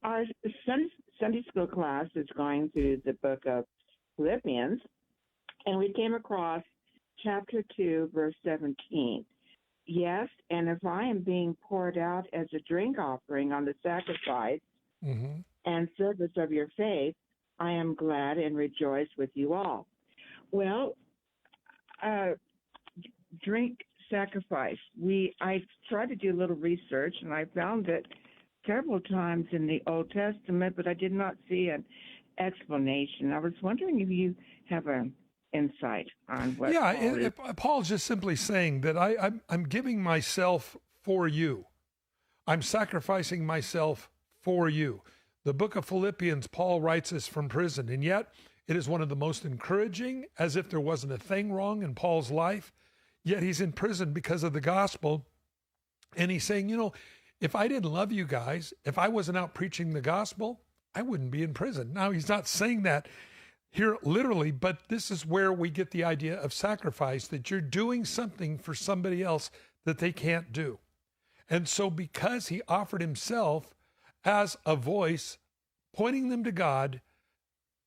Our Sunday school class is going through the book of Philippians, and we came across chapter 2, verse 17. Yes, and if I am being poured out as a drink offering on the sacrifice and service of your faith, I am glad and rejoice with you all. Well, drink sacrifice. I tried to do a little research, and I found it several times in the Old Testament, but I did not see an explanation. I was wondering if you have an insight on what Paul's just simply saying that I'm giving myself for you. I'm sacrificing myself for you. The book of Philippians, Paul writes this from prison, and yet it is one of the most encouraging, as if there wasn't a thing wrong in Paul's life, yet he's in prison because of the gospel. And he's saying, if I didn't love you guys, if I wasn't out preaching the gospel, I wouldn't be in prison. Now, he's not saying that here literally, but this is where we get the idea of sacrifice, that you're doing something for somebody else that they can't do. And so because he offered himself as a voice, pointing them to God,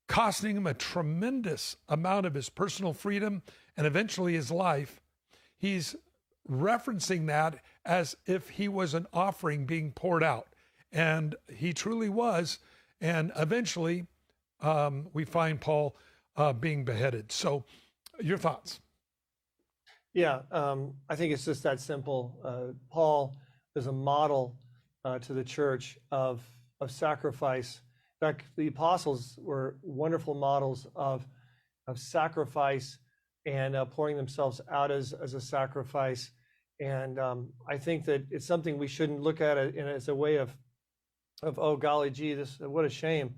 costing him a tremendous amount of his personal freedom and eventually his life, he's referencing that as if he was an offering being poured out. And he truly was. And eventually we find Paul being beheaded. So your thoughts? Yeah, I think it's just that simple. Paul is a model to the church of sacrifice. In fact, the apostles were wonderful models of sacrifice and pouring themselves out as a sacrifice. And I think that it's something we shouldn't look at it as a way of oh golly gee, what a shame.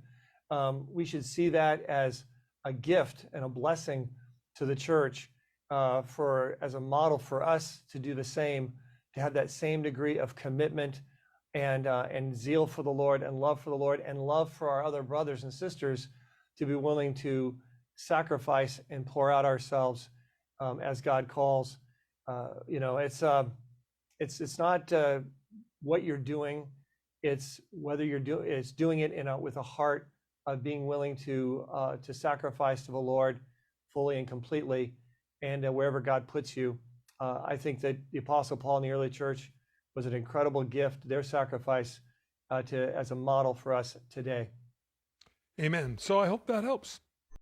We should see that as a gift and a blessing to the church as a model for us to do the same, to have that same degree of commitment and zeal for the Lord and love for the Lord and love for our other brothers and sisters, to be willing to sacrifice and pour out ourselves as God calls. It's not what you're doing; it's whether it's doing it with a heart of being willing to sacrifice to the Lord fully and completely, and wherever God puts you. I think that the Apostle Paul in the early church was an incredible gift, their sacrifice as a model for us today. Amen. So I hope that helps.